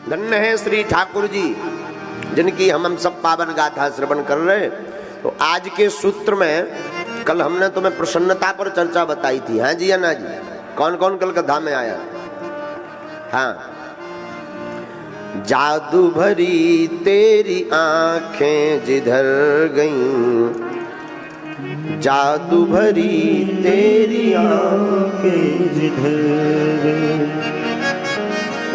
धन्य है श्री ठाकुर जी जिनकी हम सब पावन गाथा श्रवण कर रहे। तो आज के सूत्र में कल हमने तुम्हें प्रसन्नता पर चर्चा बताई थी। हाँ जी या ना जी? कौन कौन कल कथा में आया? हाँ, जादू भरी तेरी आंखें जिधर गईं, जादू भरी तेरी आंखें जिधर गईं,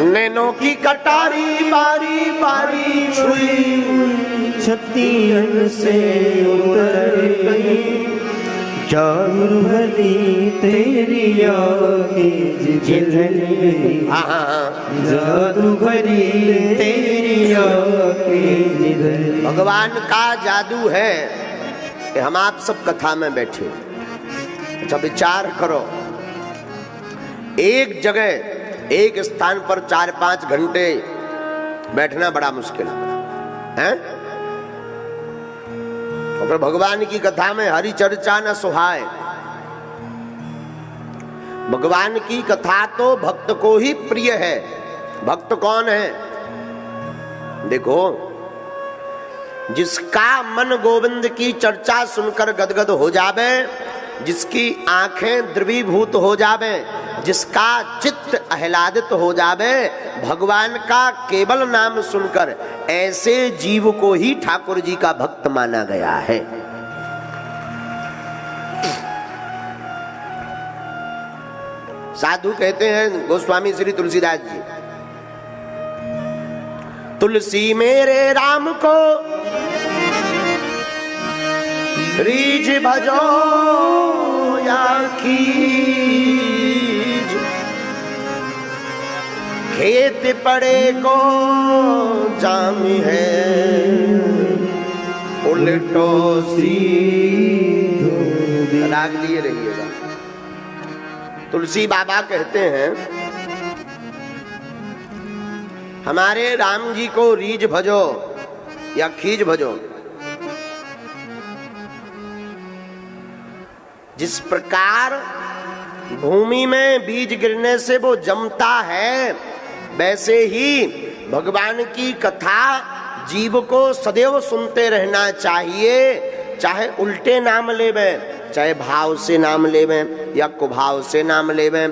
नैनों की कटारी बारी बारी छुई, छत्तीन से उतर गई, जादू भरी तेरी आंखें जिधर गई, जादू भरी तेरी आंखें जिधर। भगवान का जादू है कि हम आप सब कथा में बैठे। अच्छा विचार करो, एक जगह एक स्थान पर 4-5 घंटे बैठना बड़ा मुश्किल है। तो फिर भगवान की कथा में हरि चर्चा न सुहाए। भगवान की कथा तो भक्त को ही प्रिय है। भक्त कौन है? देखो, जिसका मन गोविंद की चर्चा सुनकर गदगद हो जावे, जिसकी आंखें द्रवीभूत हो जावे, जिसका चित्त आह्लादित हो जावे भगवान का केवल नाम सुनकर, ऐसे जीव को ही ठाकुर जी का भक्त माना गया है। साधु कहते हैं गोस्वामी श्री तुलसीदास जी, तुलसी मेरे राम को रीझ भजो या खीज, खेत पड़े को जाम है, उल्टो सीधो। राग लिए रहिएगा। तुलसी बाबा कहते हैं हमारे राम जी को रीझ भजो या खीज भजो। जिस प्रकार भूमि में बीज गिरने से वो जमता है, वैसे ही भगवान की कथा जीव को सदैव सुनते रहना चाहिए। चाहे उल्टे नाम लेवें, चाहे भाव से नाम लेवें या कुभाव से नाम लेवें।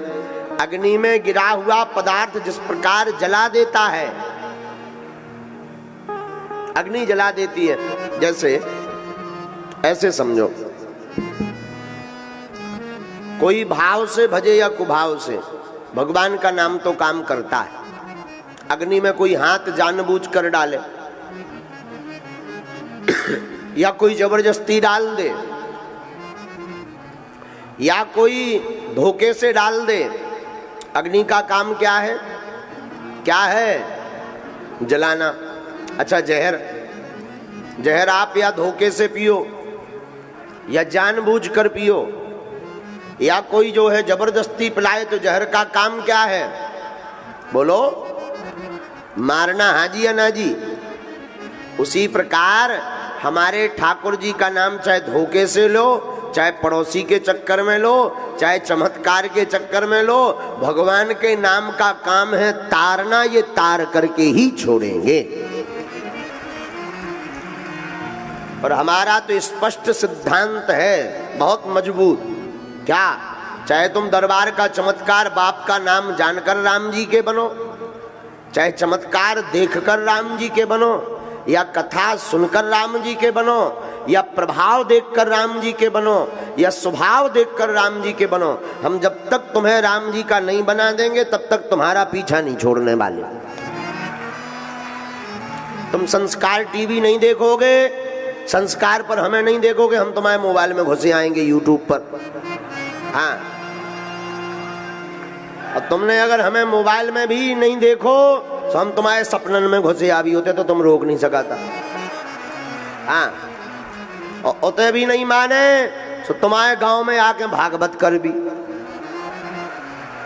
अग्नि में गिरा हुआ पदार्थ जिस प्रकार जला देता है, अग्नि जला देती है, जैसे ऐसे समझो, कोई भाव से भजे या कुभाव से भगवान का नाम तो काम करता है। अग्नि में कोई हाथ जानबूझ कर डाले या कोई जबरदस्ती डाल दे या कोई धोखे से डाल दे, अग्नि का काम क्या है? क्या है? जलाना। अच्छा, जहर आप या धोखे से पियो या जानबूझ कर पियो या कोई जो है जबरदस्ती पिलाए, तो जहर का काम क्या है? बोलो, मारना। हाँ जी या ना जी? उसी प्रकार हमारे ठाकुर जी का नाम चाहे धोखे से लो, चाहे पड़ोसी के चक्कर में लो, चाहे चमत्कार के चक्कर में लो, भगवान के नाम का काम है तारना। ये तार करके ही छोड़ेंगे। और हमारा तो स्पष्ट सिद्धांत है, बहुत मजबूत। क्या? चाहे तुम दरबार का चमत्कार बाप का नाम जानकर राम जी के बनो, चाहे चमत्कार देखकर राम जी के बनो, या कथा सुनकर राम जी के बनो, या प्रभाव देखकर राम जी के बनो, या स्वभाव देखकर राम जी के बनो, हम जब तक तुम्हें राम जी का नहीं बना देंगे तब तक तुम्हारा पीछा नहीं छोड़ने वाले। तुम संस्कार टीवी नहीं देखोगे, संस्कार पर हमें नहीं देखोगे, हम तुम्हारे मोबाइल में घुसे आएंगे यूट्यूब पर। हाँ, और तुमने अगर हमें मोबाइल में भी नहीं देखो तो हम तुम्हारे सपनन में घुसे आ भी होते तो तुम रोक नहीं सकाता। हाँ, और उते भी नहीं माने तो तुम्हारे गांव में आके भागवत कर भी,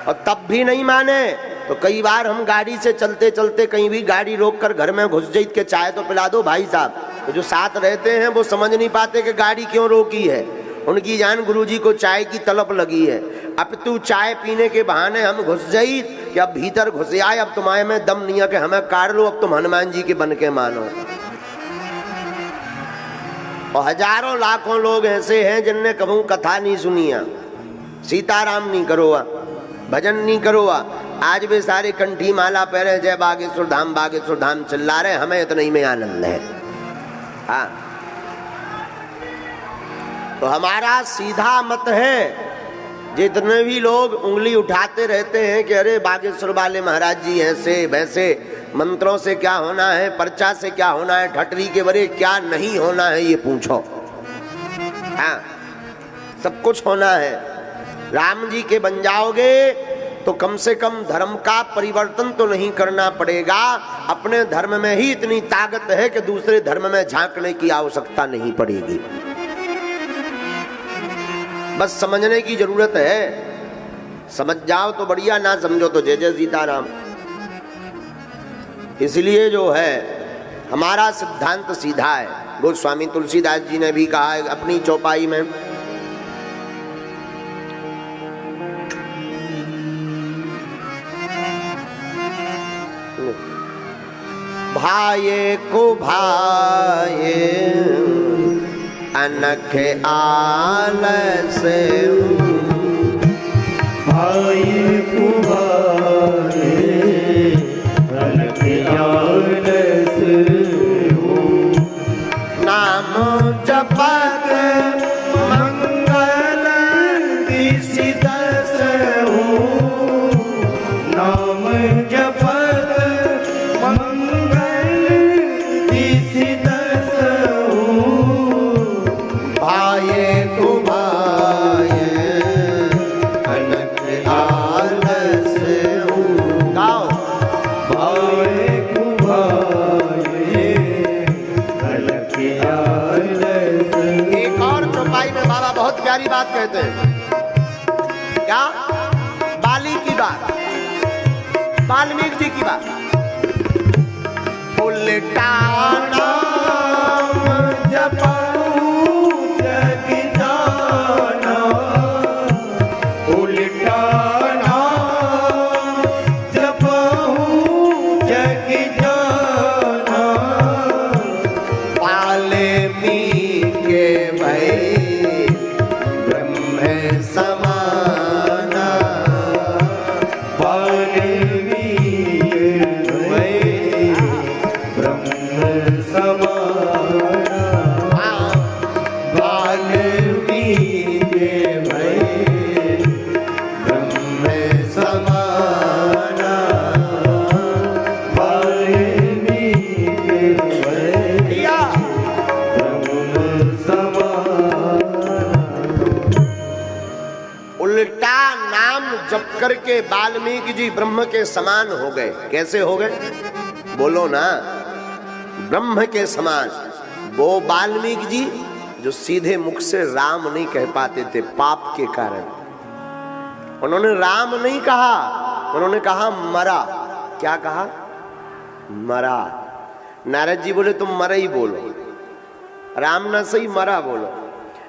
और तब भी नहीं माने तो कई बार हम गाड़ी से चलते चलते कहीं भी गाड़ी रोक कर घर में घुस जाए के चाय तो पिला दो भाई साहब। तो जो साथ रहते हैं वो समझ नहीं पाते कि गाड़ी क्यों रोकी है, उनकी जान गुरुजी को चाय की तलब लगी है। अब तू चाय पीने के बहाने हम घुस जाई कि अब भीतर घुसे आए, अब तुम्हारे में दम नहीं है कि हमें काट लो, अब तुम हनुमान जी के बन के मानो। और हजारों लाखों लोग ऐसे हैं जिनने कभी कथा नहीं सुनी है, सीताराम नहीं करो, भजन नहीं करो, आज भी सारे कंठी माला पहरे जय बागेश्वर धाम चिल्ला रहे, हमें इतना ही में आनंद है। हाँ, तो हमारा सीधा मत है। जितने भी लोग उंगली उठाते रहते हैं कि अरे बागेश्वर वाले महाराज जी ऐसे वैसे, मंत्रों से क्या होना है, पर्चा से क्या होना है, ठटरी के बरे क्या नहीं होना है, ये पूछो। हाँ, सब कुछ होना है। राम जी के बन जाओगे तो कम से कम धर्म का परिवर्तन तो नहीं करना पड़ेगा। अपने धर्म में ही इतनी ताकत है कि दूसरे धर्म में झांकने की आवश्यकता नहीं पड़ेगी। बस समझने की जरूरत है। समझ जाओ तो बढ़िया, ना समझो तो जय जय सीताराम। इसलिए जो है हमारा सिद्धांत सीधा है। गोस्वामी तुलसीदास जी ने भी कहा है अपनी चौपाई में, भाये को भाये अनख आलस, भाये को भाये अनख आलस, नाम जपत मंगल दिसि दस हो, नाम जपत मंगल दिसि दस हो, भाये को भाये अनख आलस। गाओ, भाये को भाये अनख आलस। एक और चौपाई में बाबा बहुत प्यारी बात कहते हैं। क्या? बाली की बात, वाल्मीकि जी की बात। उल्टा नाम जपऊं जग जाना, उल्टा नाम जपऊं जग जाना, वाल्मीकि के भई ब्रह्म समाना, वाल्मीकि भई ब्रह्म समाना, वाल्मीकि भई ब्रह्म समाना, वाल्मीकि भई या ब्रह्म समाना। उल्टा नाम जप करके वाल्मीकि जी ब्रह्म के समान हो गए। कैसे हो गए? बोलो ना, ब्रह्म के समान। वो वाल्मीकि जी जो सीधे मुख से राम नहीं कह पाते थे पाप के कारण, उन्होंने राम नहीं कहा, उन्होंने कहा मरा। क्या कहा? मरा। नारद जी बोले तुम मरा ही बोलो, राम ना सही मरा बोलो।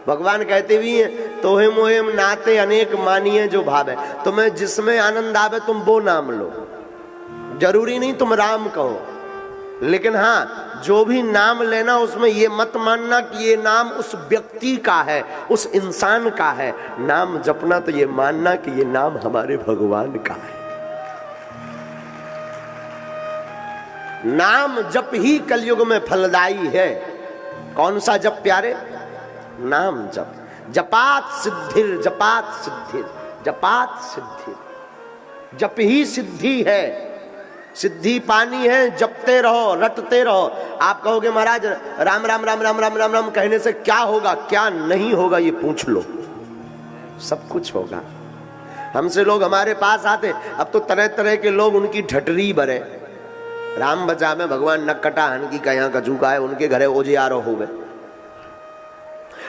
भगवान कहते भी हैं तोहे मोहे नाते अनेक मानिए जो भावे, तुम्हें जिसमें आनंद आवे तुम वो नाम लो, जरूरी नहीं तुम राम कहो। लेकिन हाँ, जो भी नाम लेना उसमें ये मत मानना कि ये नाम उस व्यक्ति का है, उस इंसान का है। नाम जपना तो ये मानना कि ये नाम हमारे भगवान का है। नाम जप ही कलयुग में फलदायी है। कौन सा जप प्यारे? नाम जप। जपात सिद्धिर, जपात सिद्धिर, जपात सिद्धिर। जप ही सिद्धि है, सिद्धि पानी है। जपते रहो, रटते रहो। आप कहोगे महाराज राम राम राम राम राम राम राम कहने से क्या होगा, क्या नहीं होगा, ये पूछ लो। सब कुछ होगा। हमसे लोग हमारे पास आते, अब तो तरह तरह के लोग उनकी ठटरी भरे। राम बचा में भगवान नक्कटा हनकी का यहाँ कचू का है, उनके घरे ओजियारो हो गए।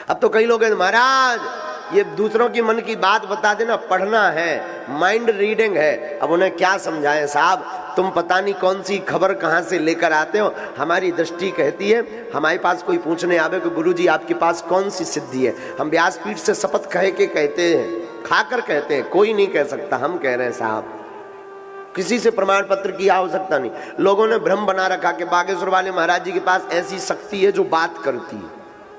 अब तो कई लोग महाराज ये दूसरों की मन की बात बता देना, पढ़ना है, माइंड रीडिंग है। अब उन्हें क्या समझाएं साहब, तुम पता नहीं कौन सी खबर कहाँ से लेकर आते हो। हमारी दृष्टि कहती है, हमारे पास कोई पूछने आवे कि गुरुजी आपके पास कौन सी सिद्धि है, हम व्यासपीठ से शपथ कह के कहते हैं, खाकर कहते हैं, कोई नहीं कह सकता, हम कह रहे हैं साहब। किसी से प्रमाण पत्र की आवश्यकता नहीं। लोगों ने भ्रम बना रखा कि बागेश्वर वाले महाराज जी के पास ऐसी शक्ति है जो बात करती है,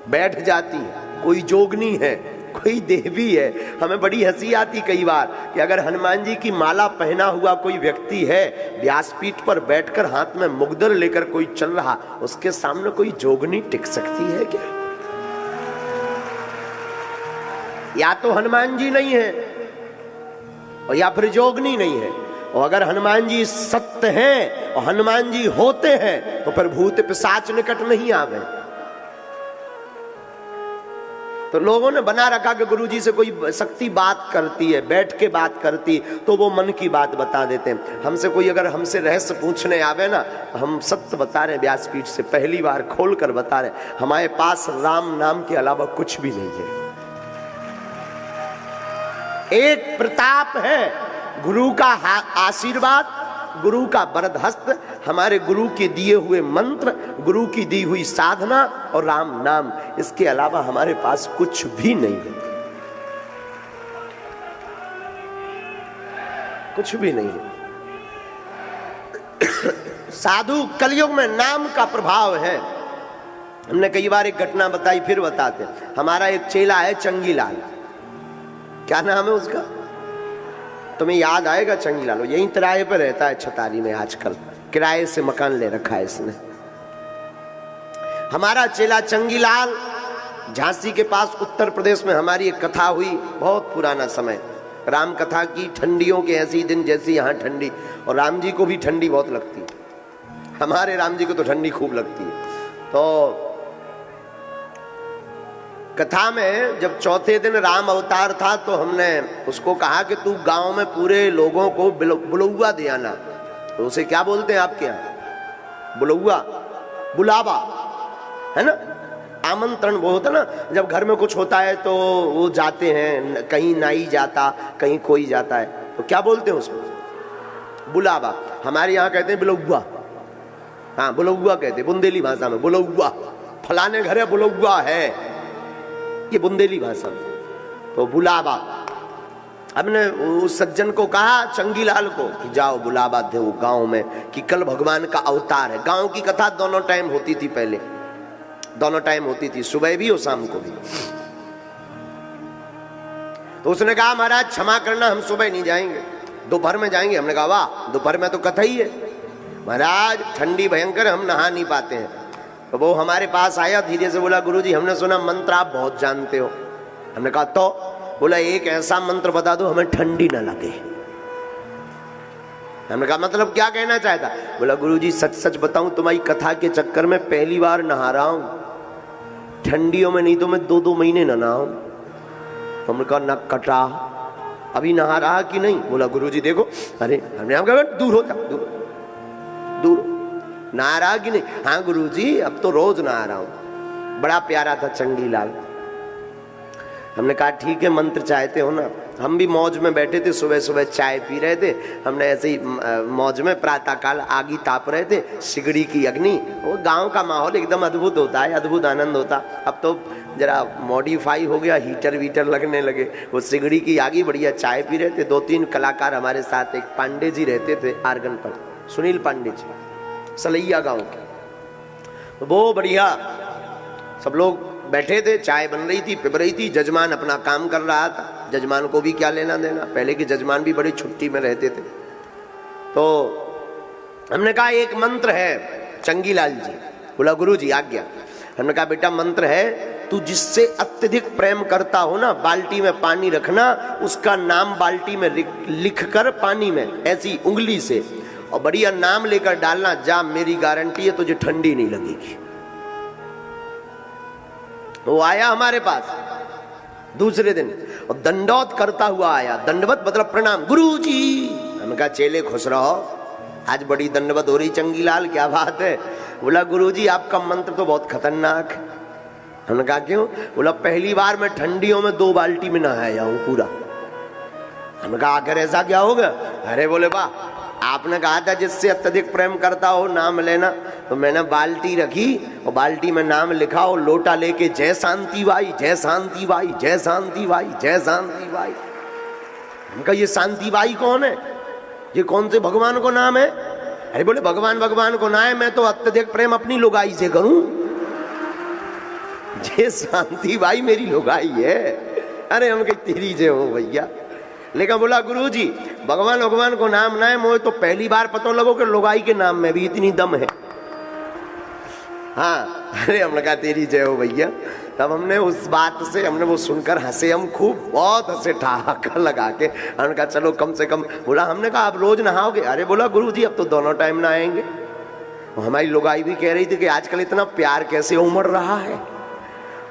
बैठ जाती है, कोई जोगनी है, कोई देवी है। हमें बड़ी हंसी आती कई बार कि अगर हनुमान जी की माला पहना हुआ कोई व्यक्ति है, व्यासपीठ पर बैठकर हाथ में मुगदर लेकर कोई चल रहा, उसके सामने कोई जोगनी टिक सकती है क्या? या तो हनुमान जी नहीं है और या फिर जोगनी नहीं है। और अगर हनुमान जी सत्य हैं और हनुमान जी होते हैं तो फिर भूत पिशाच निकट नहीं आवे। तो लोगों ने बना रखा कि गुरुजी से कोई शक्ति बात करती है, बैठ के बात करती, तो वो मन की बात बता देते हैं। हमसे कोई अगर हमसे रहस्य पूछने आवे ना, हम सत्य बता रहे, व्यासपीठ से पहली बार खोल कर बता रहे, हमारे पास राम नाम के अलावा कुछ भी नहीं है। एक प्रताप है, गुरु का आशीर्वाद, गुरु का वरद हस्त, हमारे गुरु के दिए हुए मंत्र, गुरु की दी हुई साधना और राम नाम, इसके अलावा हमारे पास कुछ भी नहीं है, कुछ भी नहीं है। साधु कलयुग में नाम का प्रभाव है। हमने कई बार एक घटना बताई, फिर बताते। हमारा एक चेला है चंगीलाल, क्या नाम है उसका, तुम्हें याद आएगा? चंगीलाल यहीं तिराहे पर रहता है छतारी में, आजकल किराए से मकान ले रखा है इसने। हमारा चेला चंगीलाल, झांसी के पास उत्तर प्रदेश में हमारी एक कथा हुई, बहुत पुराना समय, राम कथा की। ठंडियों के ऐसे दिन जैसी यहाँ ठंडी, और राम जी को भी ठंडी बहुत लगती है। हमारे राम जी को तो ठंडी खूब लगती है। तो कथा में जब चौथे दिन राम अवतार था तो हमने उसको कहा कि तू गांव में पूरे लोगों को बुलौआ दे आना। तो उसे क्या बोलते हैं आपके यहाँ? बुलौआ, बुलावा, है ना, आमंत्रण वो होता ना, जब घर में कुछ होता है तो वो जाते हैं, कहीं नाई जाता, कहीं कोई जाता है, तो क्या बोलते हैं उसको? बुलावा। हमारे यहाँ कहते हैं बुलौआ, हाँ बुलौआ कहते हैं, बुंदेली भाषा में बुलौआ, फलाने घर है बुलौआ है, ये बुंदेली भाषा में। तो बुलावा। हमने उस सज्जन को कहा चंगीलाल को कि जाओ बुलावा दे गांव में, कि कल भगवान का अवतार है। गांव की कथा दोनों टाइम होती थी, पहले दोनों टाइम होती थी, सुबह भी और शाम को भी। तो उसने कहा महाराज क्षमा करना, हम सुबह नहीं जाएंगे, दोपहर में जाएंगे। हमने कहा वाह, दोपहर में तो कथा ही है महाराज, ठंडी भयंकर, हम नहा नहीं पाते हैं। तो वो हमारे पास आया, धीरे से बोला गुरुजी हमने सुना मंत्र आप बहुत जानते हो। हमने कहा तो? बोला एक ऐसा मंत्र बता दो हमें ठंडी ना लगे। हमने कहा मतलब क्या कहना चाहता? बोला गुरुजी सच सच बताऊं, तुम्हारी कथा के चक्कर में पहली बार नहा रहा हूं ठंडियों में, नहीं तो मैं 2-2 महीने न नहाऊं। हमने कहा न कटा, अभी नहा रहा कि नहीं? बोला गुरुजी देखो, अरे हमने कहा दूर हो जा, दूर दूर, नहा रहा कि नहीं? हाँ गुरुजी अब तो रोज नहा रहा हूं। बड़ा प्यारा था चंगीलाल। हमने कहा ठीक है मंत्र चाहते हो ना। हम भी मौज में बैठे थे, सुबह सुबह चाय पी रहे थे, हमने ऐसे ही मौज में प्रातः काल आगी ताप रहे थे, सिगड़ी की अग्नि। वो गांव का माहौल एकदम अद्भुत होता है, अद्भुत आनंद होता। अब तो जरा मॉडिफाई हो गया, हीटर वीटर लगने लगे। वो सिगड़ी की आगी, बढ़िया चाय पी रहे थे। 2-3 कलाकार हमारे साथ, एक पांडे जी रहते थे आर्गन पर, सुनील पांडे जी, सलैया गांव के, वो बढ़िया सब लोग बैठे थे, चाय बन रही थी, पिब रही थी, जजमान अपना काम कर रहा था। जजमान को भी क्या लेना देना, पहले के जजमान भी बड़ी छुट्टी में रहते थे। तो हमने कहा एक मंत्र है चंगीलाल जी। बोला गुरुजी आज्ञा। हमने कहा बेटा मंत्र है, तू जिससे अत्यधिक प्रेम करता हो ना, बाल्टी में पानी रखना, उसका नाम बाल्टी में लिख कर पानी में ऐसी उंगली से, और बढ़िया नाम लेकर डालना, जा मेरी गारंटी है तुझे ठंडी नहीं लगेगी। वो आया हमारे पास दूसरे दिन और दंडवत करता हुआ आया। दंडवत मतलब प्रणाम, गुरुजी। हमने कहा चेले खुश रहो, आज बड़ी दंडवत हो रही चंगीलाल, क्या बात है? बोला गुरुजी आपका मंत्र तो बहुत खतरनाक है। हमने कहा क्यों? बोला पहली बार मैं ठंडियों में 2 बाल्टी में नहाया हूं पूरा। हमने कहा आखिर ऐसा क्या हो गया? अरे बोले वाह, आपने कहा था जिससे अत्यधिक प्रेम करता हो नाम लेना, तो मैंने बाल्टी रखी और बाल्टी में नाम लिखा और लोटा लेके जय शांति बाई, जय शांति बाई, जय शांति बाई, जय शांति बाई। हमका ये शांति बाई कौन है? ये कौन से भगवान को नाम है? अरे बोले भगवान भगवान को ना है, मैं तो अत्यधिक प्रेम अपनी लुगाई से करूं। ये शांति भाई मेरी लुगाई है। अरे हम कही तेरी जय हो भैया। लेकिन बोला गुरुजी भगवान भगवान को नाम ना है, मुझे तो पहली बार पता लगो कि लुगाई के नाम में भी इतनी दम है। हाँ, अरे हमने कहा तेरी जय हो भैया। तब हमने उस बात से हमने वो सुनकर हंसे, हम खूब बहुत हंसे ठहाका लगा के। हमने कहा चलो कम से कम, बोला हमने कहा आप रोज नहाओगे? अरे बोला गुरुजी अब तो दोनों टाइम नहाएंगे। हमारी लुगाई भी कह रही थी कि आजकल इतना प्यार कैसे उमड़ रहा है,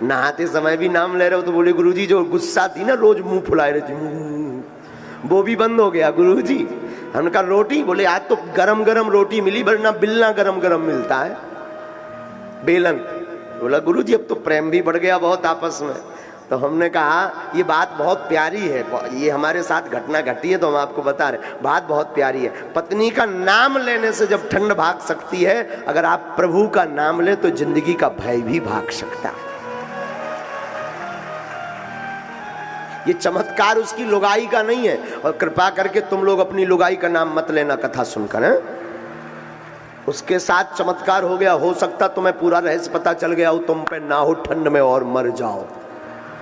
नहाते समय भी नाम ले रहे हो। तो बोले गुरुजी जो गुस्सा थी ना, रोज मुंह फुलाए रहती, वो भी बंद हो गया गुरुजी। हमने कहा रोटी? बोले आज तो गरम गरम रोटी मिली, वरना बिलना गरम गरम मिलता है, बेलन। बोला गुरुजी अब तो प्रेम भी बढ़ गया बहुत आपस में। तो हमने कहा ये बात बहुत प्यारी है, ये हमारे साथ घटना घटी है तो हम आपको बता रहे, बात बहुत प्यारी है। पत्नी का नाम लेने से जब ठंड भाग सकती है, अगर आप प्रभु का नाम ले तो जिंदगी का भय भी भाग सकता है। ये चमत्कार उसकी लुगाई का नहीं है। और कृपा करके तुम लोग अपनी लुगाई का नाम मत लेना कथा सुनकर, है? उसके साथ चमत्कार हो गया, हो सकता तुम्हें पूरा रहस्य पता चल गया हो, तुम पे ना हो ठंड में और मर जाओ।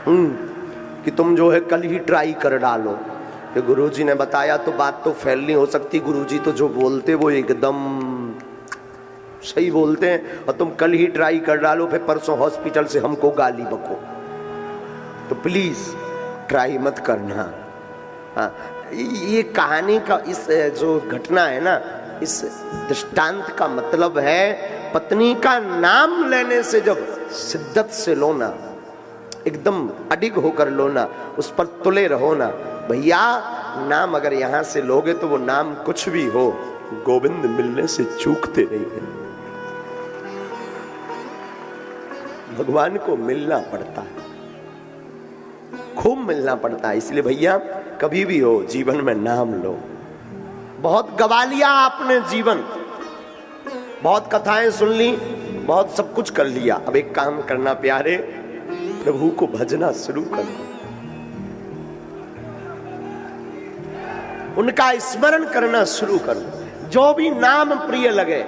कि तुम जो है कल ही ट्राई कर डालो। कि गुरुजी ने बताया तो बात तो फैल नहीं हो सकती। गुरुजी तो जो बोलते वो एकदम सही बोलते हैं, और तुम कल ही ट्राई कर डालो, फिर परसों हॉस्पिटल से हमको गाली बको। तो प्लीज ट्राई मत करना। हाँ, ये कहानी का इस जो घटना है ना, इस दृष्टांत का मतलब है पत्नी का नाम लेने से जब शिद्दत से लो ना, एकदम अडिग होकर लो ना, उस पर तुले रहो ना भैया। नाम अगर यहां से लोगे तो वो नाम कुछ भी हो, गोविंद मिलने से चूकते नहीं है। भगवान को मिलना पड़ता है, खूब मिलना पड़ता है। इसलिए भैया कभी भी हो जीवन में नाम लो। बहुत गवा लिया आपने जीवन, बहुत कथाएं सुन ली, बहुत सब कुछ कर लिया। अब एक काम करना प्यारे, प्रभु को भजना शुरू करना, उनका स्मरण करना शुरू करो। जो भी नाम प्रिय लगे,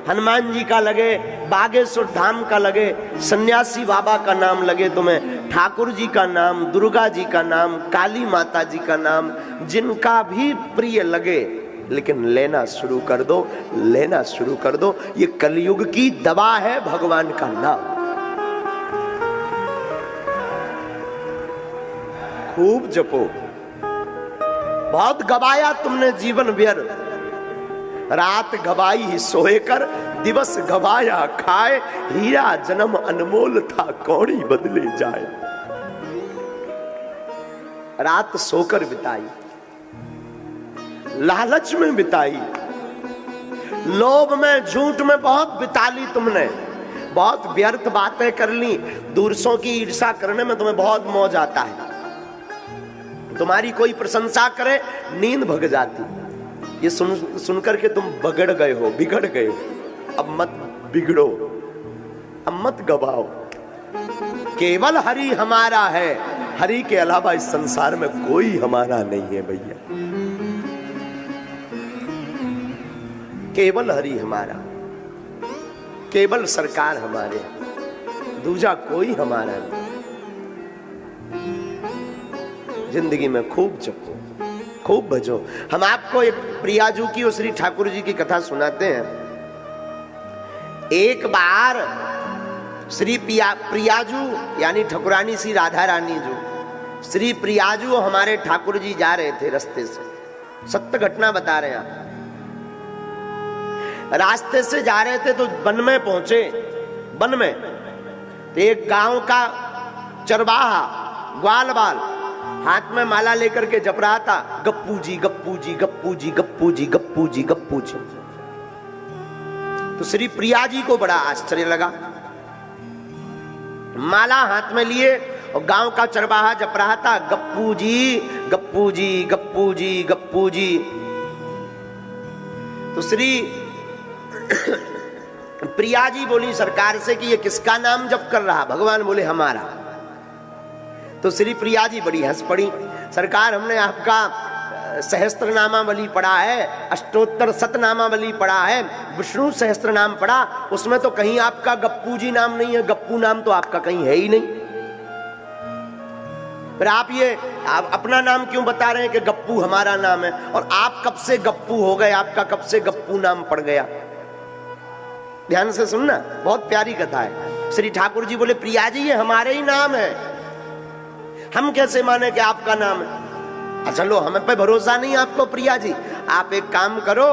हनुमान जी का लगे, बागेश्वर धाम का लगे, सन्यासी बाबा का नाम लगे तुम्हें, ठाकुर जी का नाम, दुर्गा जी का नाम, काली माता जी का नाम, जिनका भी प्रिय लगे, लेकिन लेना शुरू कर दो, लेना शुरू कर दो। ये कलयुग की दवा है भगवान का नाम। खूब जपो। बहुत गवाया तुमने जीवन व्यर्थ, रात गवाई ही सोए कर, दिवस गवाया खाए, हीरा जन्म अनमोल था कौड़ी बदले जाए। रात सोकर बिताई, लालच में बिताई, लोभ में, झूठ में बहुत बिता ली तुमने, बहुत व्यर्थ बातें कर ली। दूसरों की ईर्ष्या करने में तुम्हें बहुत मौज आता है। तुम्हारी कोई प्रशंसा करे, नींद भग जाती। ये सुनकर के तुम बगड़ गए हो, बिगड़ गए हो। अब मत बिगड़ो, अब मत गवाओ। केवल हरि हमारा है, हरि के अलावा इस संसार में कोई हमारा नहीं है भैया। केवल हरि हमारा, केवल सरकार हमारे, दूजा कोई हमारा नहीं। जिंदगी में खूब जपो, खूब भजो। हम आपको एक प्रियाजू की और श्री ठाकुर जी की कथा सुनाते हैं। एक बार श्री प्रियाजू यानी ठकुरानी श्री राधा रानी जो, श्री प्रियाजू हमारे ठाकुर जी जा रहे थे रास्ते से, सत्य घटना बता रहे हैं आप। रास्ते से जा रहे थे तो वन में पहुंचे। वन में तो एक गांव का चरवाहा ग्वाल बाल हाथ में माला लेकर के जप रहा था, गप्पू जी गप्पू जी गप्पू जी गप्पू जी गप्पू जी गप्पू जी। तो श्री प्रिया जी को बड़ा आश्चर्य लगा। माला हाथ में लिए और गांव का चरवाहा जप रहा था, गप्पू जी गप्पू जी गप्पू जी गप्पू जी। तो श्री प्रिया जी बोली सरकार से कि ये किसका नाम जप कर रहा? भगवान बोले हमारा। तो श्री प्रिया जी बड़ी हंस पड़ी। सरकार हमने आपका सहस्त्रनामावली पढ़ा है, अष्टोत्तर शतनामावली पढ़ा है, विष्णु सहस्त्र नाम पढ़ा, उसमें तो कहीं आपका गप्पू जी नाम नहीं है। गप्पू नाम तो आपका कहीं है ही नहीं। फिर आप अपना नाम क्यों बता रहे हैं कि गप्पू हमारा नाम है? और आप कब से गप्पू हो गए? आपका कब से गप्पू नाम पड़ गया? ध्यान से सुनना, बहुत प्यारी कथा है। श्री ठाकुर जी बोले, प्रिया जी ये हमारे ही नाम है, हम कैसे माने कि आपका नाम है? अच्छा लो, हमें पे भरोसा नहीं आपको प्रिया जी, आप एक काम करो,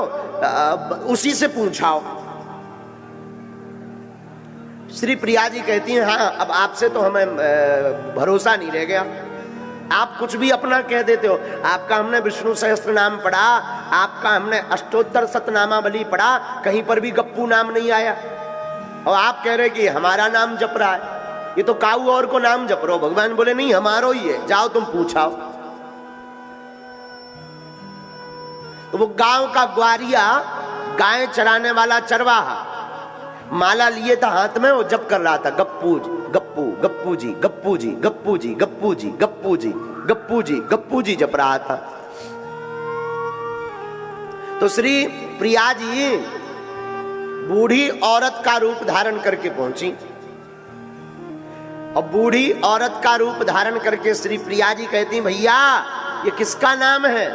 उसी से पूछाओ। श्री प्रिया जी कहती हैं, हाँ अब आपसे तो हमें भरोसा नहीं रह गया, आप कुछ भी अपना कह देते हो। आपका हमने विष्णु सहस्त्र नाम पढ़ा, आपका हमने अष्टोत्तर शतनामावली पढ़ा, कहीं पर भी गप्पू नाम नहीं आया, और आप कह रहे कि हमारा नाम जप रहा है, ये तो काऊ और को नाम जप रहे हो। भगवान बोले नहीं, हमारो ही है, जाओ तुम पूछाओ। तो वो गांव का ग्वारिया, गाय चराने वाला चरवाहा, माला लिए था हाथ में, वो जप कर रहा था, गप्पू जी गप्पू, गप्पू जी गप्पू जी, गप्पू जी गप्पू जी, गप्पू जी गप्पू जी, गप्पू जी जप रहा था। तो श्री प्रिया जी बूढ़ी औरत का रूप धारण करके पहुंची, और बूढ़ी औरत का रूप धारण करके श्री प्रिया जी कहती, भैया ये किसका नाम है?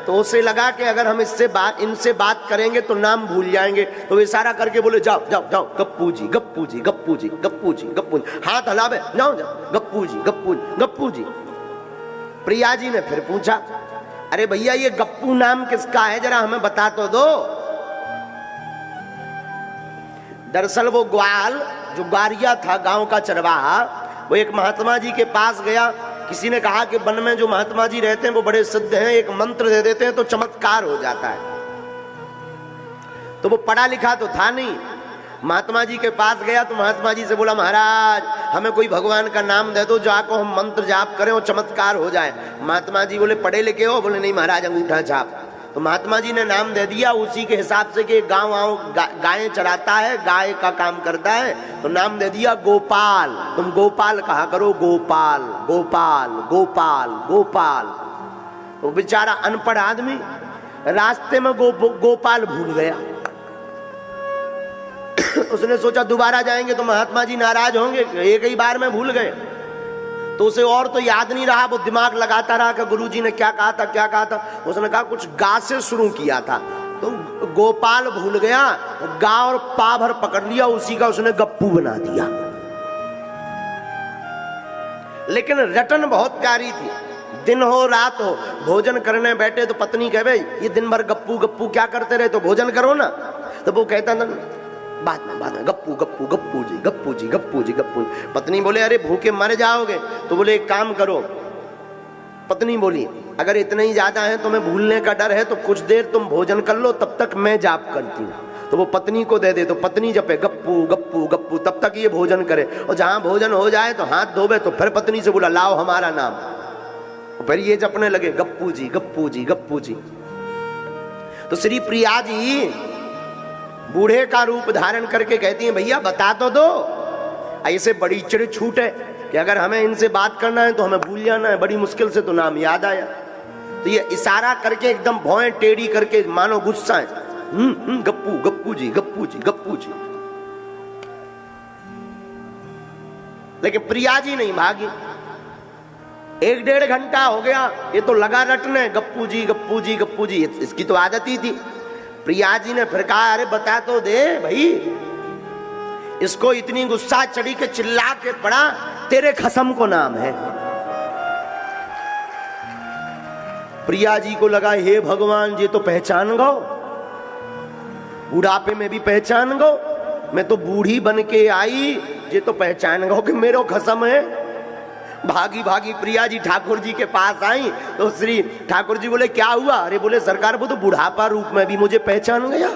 तो उसे लगा कि अगर हम इनसे बात करेंगे तो नाम भूल जाएंगे, तो वे इशारा करके बोले, जाओ जाओ जाओ, गप्पू जी गप्पू जी गप्पू जी गप्पू जी गप्पू जी, हाथ हलावे, जाओ जाओ, गप्पू जी गप्पू जी गप्पू जी। प्रिया जी ने फिर पूछा, अरे भैया ये गप्पू नाम किसका है, जरा हमें बता तो दो। दरअसल वो ग्वाल, जो ग्वारिया था गांव का चरवाहा, वो एक महात्मा जी के पास गया। किसी ने कहा कि वन में जो महात्मा जी रहते हैं वो बड़े सिद्ध हैं, एक मंत्र दे देते हैं तो चमत्कार हो जाता है। तो वो पढ़ा लिखा तो था नहीं, महात्मा जी के पास गया तो महात्मा जी से बोला, महाराज हमें कोई भगवान का नाम दे दो, जाको हम मंत्र जाप करें और चमत्कार हो जाए। महात्मा जी बोले, पढ़े लिखे हो? बोले नहीं महाराज, अंगूठा छाप। तो महात्मा जी ने नाम दे दिया उसी के हिसाब से कि गांव गायें चराता है, गाय का काम करता है, तो नाम दे दिया गोपाल। तुम गोपाल कहा करो, गोपाल गोपाल गोपाल गोपाल। वो बेचारा अनपढ़ आदमी रास्ते में गोपाल भूल गया। उसने सोचा दोबारा जाएंगे तो महात्मा जी नाराज होंगे, एक ही बार में भूल गए। तो उसे और तो याद नहीं रहा, वो दिमाग लगाता रहा कि गुरुजी ने क्या कहा था क्या कहा था। उसने कहा कुछ गा से शुरू किया था, तो गोपाल भूल गया, गा और पा भर पकड़ लिया, उसी का उसने गप्पू बना दिया। लेकिन रटन बहुत प्यारी थी। दिन हो रात हो, भोजन करने बैठे तो पत्नी कहे, भाई ये दिन भर गप्पू गप्पू क्या करते रहे, तो भोजन करो ना। तो वो कहता था बाद में गप्पू गप्पू गप्पू जी गप्पू जी गप्पू जी गप्पू। पत्नी बोले, अरे भूखे मर जाओगे। तो बोले एक काम करो। पत्नी बोली, अगर इतने ही ज्यादा है तुम्हें भूलने का डर है तो कुछ देर तुम भोजन कर लो, तब तक मैं जाप करती हूँ। तो वो पत्नी को दे दे, तो पत्नी जपे गप्पू गप्पू गप्पू, तब तक ये भोजन करे। और जहां भोजन हो जाए तो हाथ धोबे, तो फिर पत्नी से बोला, लाओ हमारा नाम। फिर ये जपने लगे गप्पू जी गप्पू जी गप्पू जी। तो श्री प्रिया जी बूढ़े का रूप धारण करके कहती हैं, भैया बता तो दो। ऐसे बड़ी चिड़ छूट है कि अगर हमें इनसे बात करना है तो हमें भूल जाना है, बड़ी मुश्किल से तो नाम याद आया। तो ये इशारा करके एकदम भौएं टेढ़ी करके मानो गुस्सा है, गप्पू गप्पू जी गप्पू जी गप्पू जी। लेकिन प्रिया जी नहीं भागी। 1-1.5 घंटा हो गया, ये तो लगा रटने, गप्पू जी गप्पू जी गप्पू जी, इसकी तो आदत ही थी। प्रिया जी ने फिर कहा, अरे बता तो दे भाई। इसको इतनी गुस्सा चढ़ी के चिल्ला के पड़ा, तेरे खसम को नाम है। प्रिया जी को लगा, हे भगवान जी तो पहचान गो, बुढ़ापे में भी पहचान गो, मैं तो बूढ़ी बन के आई, ये तो पहचान गो कि मेरो खसम है। भागी भागी प्रिया जी ठाकुर जी के पास आई, तो श्री ठाकुर जी बोले, क्या हुआ? अरे बोले सरकार, वो तो बुढ़ापा रूप में भी मुझे पहचान गया।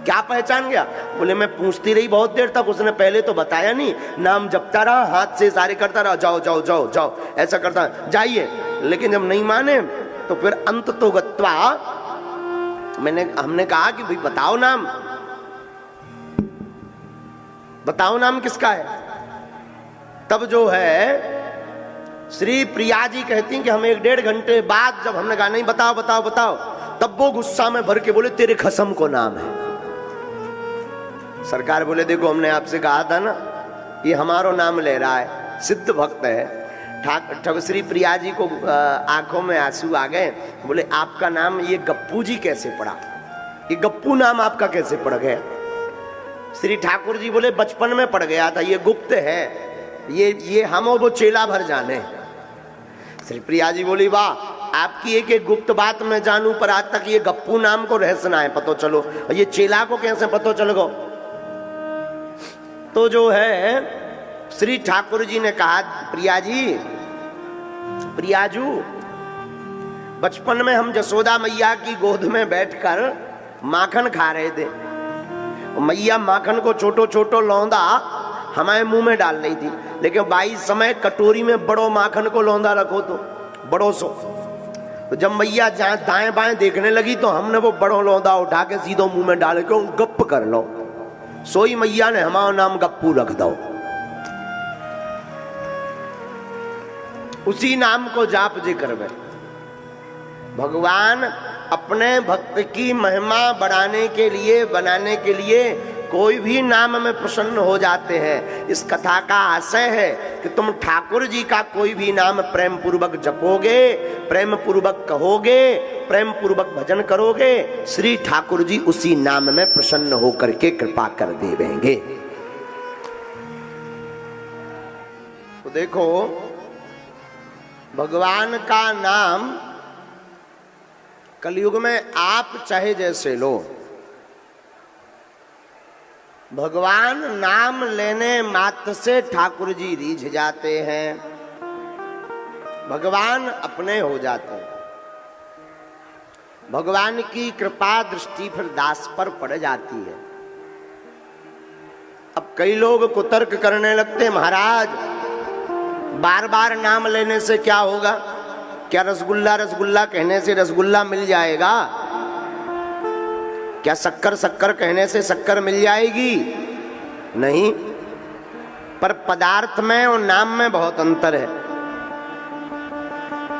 क्या पहचान गया? बोले मैं पूछती रही बहुत देर तक, उसने पहले तो बताया नहीं, नाम जपता रहा, हाथ से इशारे करता रहा, जाओ जाओ जाओ जाओ ऐसा करता, जाइए। लेकिन जब नहीं माने तो फिर अंत तो गत्वा हमने कहा कि भाई बताओ नाम, बताओ नाम किसका है। तब जो है श्री प्रिया जी कहती कि हम 1-1.5 घंटे बाद जब हमने कहा नहीं बताओ बताओ बताओ, तब वो गुस्सा में भर के बोले तेरे खसम को नाम है। सरकार बोले देखो हमने आपसे कहा था ना, ये हमारो नाम ले रहा है, सिद्ध भक्त है। ठाकुर श्री प्रिया जी को आंखों में आंसू आ गए। बोले आपका नाम ये गप्पू जी कैसे पड़ा, ये गप्पू नाम आपका कैसे पड़ गया? श्री ठाकुर जी बोले बचपन में पड़ गया था, ये गुप्त है, ये हम वो चेला भर जाने। श्री प्रिया जी बोली वाह, आपकी एक एक गुप्त बात मैं जानूं, पर आज तक ये गप्पू नाम को रहस्य ना है पतो चलो, और ये चेला को कैसे पतो चल गो? तो जो है श्री ठाकुर जी ने कहा प्रिया जी, प्रियाजू, बचपन में हम जसोदा मैया की गोद में बैठकर माखन खा रहे थे। मैया माखन को छोटो छोटो लौंदा हमारे मुंह में डाल रही थी, लेकिन बाई समय कटोरी में बड़ो माखन को लौंदा रखो तो बड़ो सो। तो जब मैया दाएं बाएं देखने लगी तो हमने वो बड़ो लौंदा उठा के सीधो मुंह में डाल के गप कर लो। सोई मैया ने हमारा नाम गप्पू रख दो। उसी नाम को जाप जी करवे। भगवान अपने भक्त की महिमा बढ़ाने के लिए, बनाने के लिए कोई भी नाम में प्रसन्न हो जाते हैं। इस कथा का आशय है कि तुम ठाकुर जी का कोई भी नाम प्रेम पूर्वक जपोगे, प्रेम पूर्वक कहोगे, प्रेम पूर्वक भजन करोगे, श्री ठाकुर जी उसी नाम में प्रसन्न होकर के कृपा कर देंगे। तो देखो भगवान का नाम कलयुग में आप चाहे जैसे लो, भगवान नाम लेने मात्र से ठाकुर जी रीझ जाते हैं, भगवान अपने हो जाते हैं। भगवान की कृपा दृष्टि फिर दास पर पड़ जाती है। अब कई लोग कुतर्क करने लगते, महाराज बार बार नाम लेने से क्या होगा? क्या रसगुल्ला रसगुल्ला कहने से रसगुल्ला मिल जाएगा? क्या शक्कर शक्कर कहने से शक्कर मिल जाएगी? नहीं। पर पदार्थ में और नाम में बहुत अंतर है।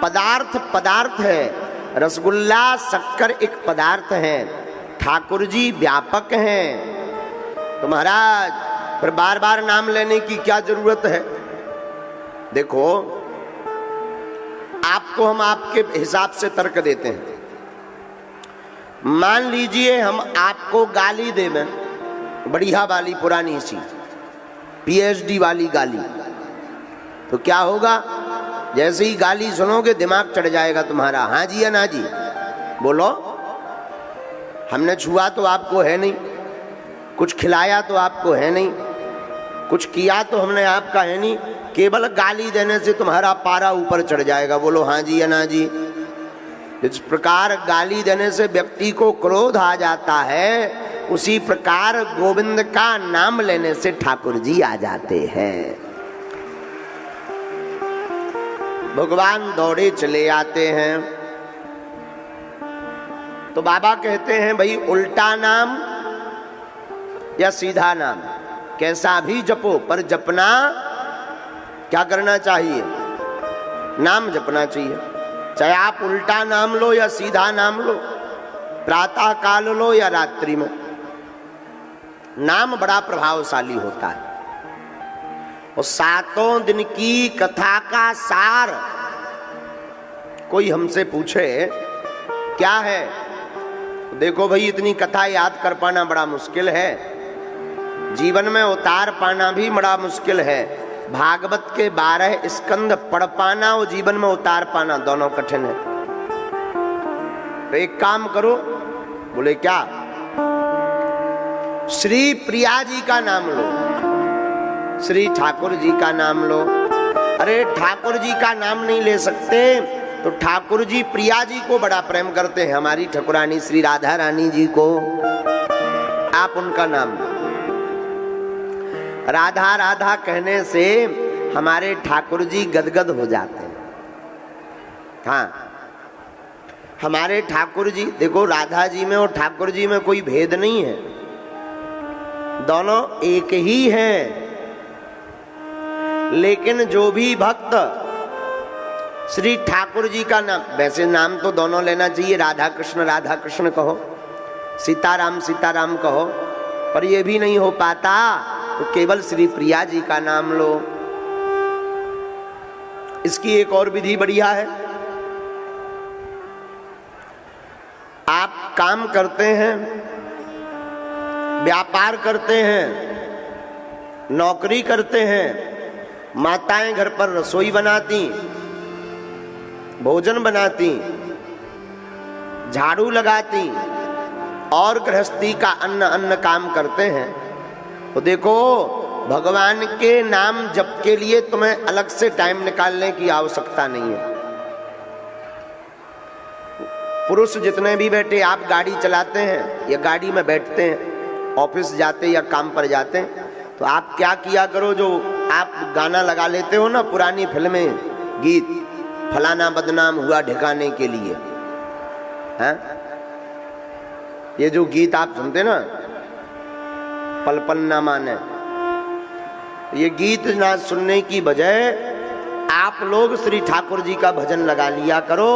पदार्थ पदार्थ है, रसगुल्ला शक्कर एक पदार्थ है, ठाकुर जी व्यापक हैं। तो महाराज फिर बार बार नाम लेने की क्या जरूरत है? देखो आपको हम आपके हिसाब से तर्क देते हैं। मान लीजिए हम आपको गाली देवें, बढ़िया वाली पुरानी सी पीएचडी वाली गाली, तो क्या होगा? जैसे ही गाली सुनोगे दिमाग चढ़ जाएगा तुम्हारा, हाँ जी या ना जी बोलो। हमने छुआ तो आपको है नहीं, कुछ खिलाया तो आपको है नहीं, कुछ किया तो हमने आपका है नहीं, केवल गाली देने से तुम्हारा पारा ऊपर चढ़ जाएगा, बोलो हाँ जी या ना जी। इस प्रकार गाली देने से व्यक्ति को क्रोध आ जाता है, उसी प्रकार गोविंद का नाम लेने से ठाकुर जी आ जाते हैं। भगवान दौड़े चले आते हैं। तो बाबा कहते हैं भाई उल्टा नाम या सीधा नाम कैसा भी जपो, पर जपना क्या करना चाहिए? नाम जपना चाहिए। चाहे आप उल्टा नाम लो या सीधा नाम लो, प्रातः काल लो या रात्रि में, नाम बड़ा प्रभावशाली होता है। और 7 दिन की कथा का सार कोई हमसे पूछे क्या है? देखो भाई इतनी कथा याद कर पाना बड़ा मुश्किल है, जीवन में उतार पाना भी बड़ा मुश्किल है। भागवत के 12 स्कंद पढ़ पाना और जीवन में उतार पाना दोनों कठिन है। तो एक काम करो, बोले क्या? श्री प्रिया जी का नाम लो, श्री ठाकुर जी का नाम लो। अरे ठाकुर जी का नाम नहीं ले सकते तो ठाकुर जी प्रिया जी को बड़ा प्रेम करते हैं, हमारी ठकुरानी श्री राधा रानी जी को, आप उनका नाम लो। राधा राधा कहने से हमारे ठाकुर जी गदगद हो जाते हैं। हाँ, हमारे ठाकुर जी, देखो राधा जी में और ठाकुर जी में कोई भेद नहीं है, दोनों एक ही हैं। लेकिन जो भी भक्त श्री ठाकुर जी का नाम, वैसे नाम तो दोनों लेना चाहिए, राधा कृष्ण कहो, सीताराम कहो, पर ये भी नहीं हो पाता तो केवल श्री प्रिया जी का नाम लो। इसकी एक और विधि बढ़िया है। आप काम करते हैं, व्यापार करते हैं, नौकरी करते हैं, माताएं घर पर रसोई बनाती, भोजन बनाती, झाड़ू लगाती और गृहस्थी का अन्य काम करते हैं, तो देखो भगवान के नाम जप के लिए तुम्हें अलग से टाइम निकालने की आवश्यकता नहीं है। पुरुष जितने भी बैठे, आप गाड़ी चलाते हैं या गाड़ी में बैठते हैं, ऑफिस जाते या काम पर जाते हैं, तो आप क्या किया करो, जो आप गाना लगा लेते हो ना, पुरानी फिल्में, गीत, फलाना बदनाम हुआ ठिकाने के लिए, हैं? ये जो गीत आप सुनते ना, पल पल ना माने, ये गीत ना सुनने की बजाय आप लोग श्री ठाकुर जी का भजन लगा लिया करो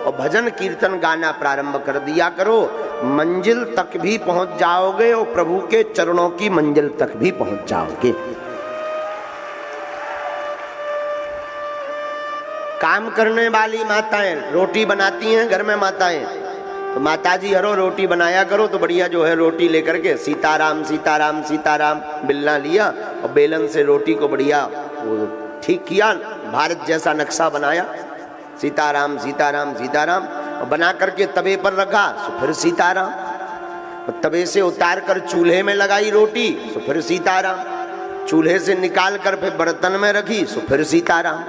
और भजन कीर्तन गाना प्रारंभ कर दिया करो। मंजिल तक भी पहुंच जाओगे और प्रभु के चरणों की मंजिल तक भी पहुंच जाओगे। काम करने वाली माताएं रोटी बनाती हैं घर में, माताएं, तो माताजी हरो रोटी बनाया करो, तो बढ़िया जो है रोटी लेकर के सीताराम सीताराम सीताराम बेलना लिया और बेलन से रोटी को बढ़िया वो ठीक किया, भारत जैसा नक्शा बनाया, सीताराम सीताराम सीताराम, और बना करके तवे पर रखा, तो फिर सीताराम, और तवे से उतार कर चूल्हे में लगाई रोटी, तो फिर सीताराम, चूल्हे से निकाल कर फिर बर्तन में रखी, तो फिर सीताराम,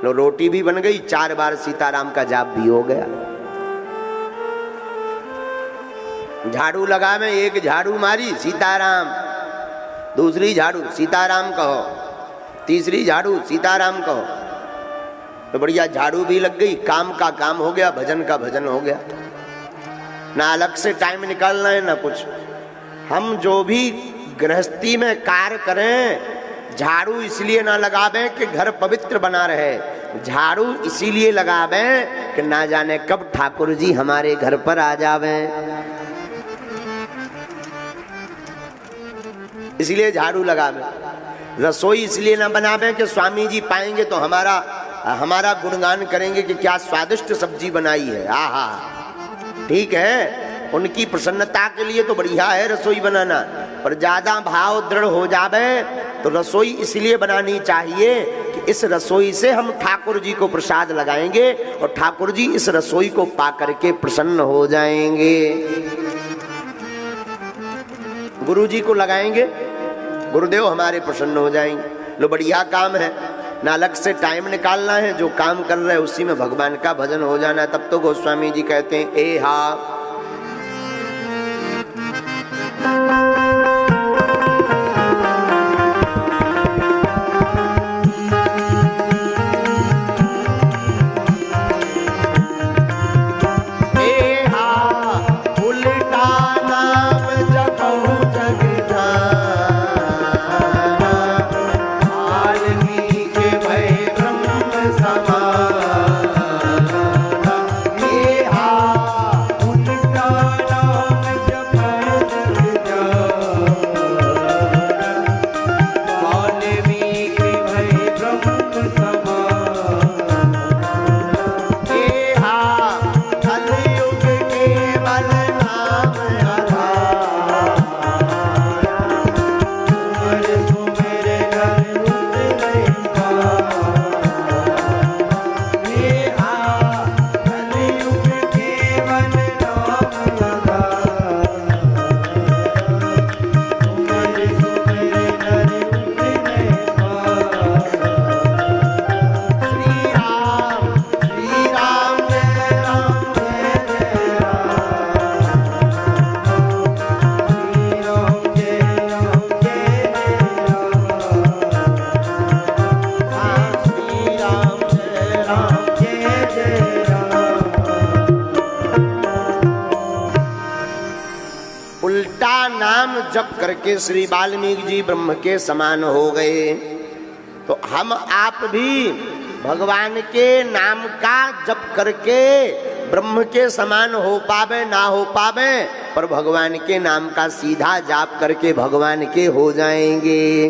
लो रोटी भी बन गई, 4 बार सीताराम का जाप भी हो गया। झाड़ू लगा में एक झाड़ू मारी सीताराम, दूसरी झाड़ू सीताराम कहो, तीसरी झाड़ू सीताराम कहो, तो बढ़िया झाड़ू भी लग गई, काम का काम हो गया, भजन का भजन हो गया। ना अलग से टाइम निकालना है ना कुछ। हम जो भी गृहस्थी में कार्य करें, झाड़ू इसलिए ना लगावें कि घर पवित्र बना रहे, झाड़ू इसीलिए लगावें कि ना जाने कब ठाकुर जी हमारे घर पर आ जावें, इसलिए झाड़ू लगावें। रसोई इसलिए ना बनावें कि स्वामी जी पाएंगे तो हमारा गुणगान करेंगे कि क्या स्वादिष्ट सब्जी बनाई है, आहा, ठीक है, उनकी प्रसन्नता के लिए तो बढ़िया है रसोई बनाना, पर ज्यादा भाव दृढ़ हो जावे तो रसोई इसलिए बनानी चाहिए कि इस रसोई से हम ठाकुर जी को प्रसाद लगाएंगे और ठाकुर जी इस रसोई को पा करके प्रसन्न हो जाएंगे। गुरु जी को लगाएंगे, गुरुदेव हमारे प्रसन्न हो जाएंगे। लो बढ़िया काम है, ना अलग से टाइम निकालना है, जो काम कर रहे हैं उसी में भगवान का भजन हो जाना। तब तो गोस्वामी जी कहते हैं ए हा जप करके श्री वाल्मीकि जी ब्रह्म के समान हो गए, तो हम आप भी भगवान के नाम का जप करके ब्रह्म के समान हो पावे ना हो पावे, पर भगवान के नाम का सीधा जाप करके भगवान के हो जाएंगे।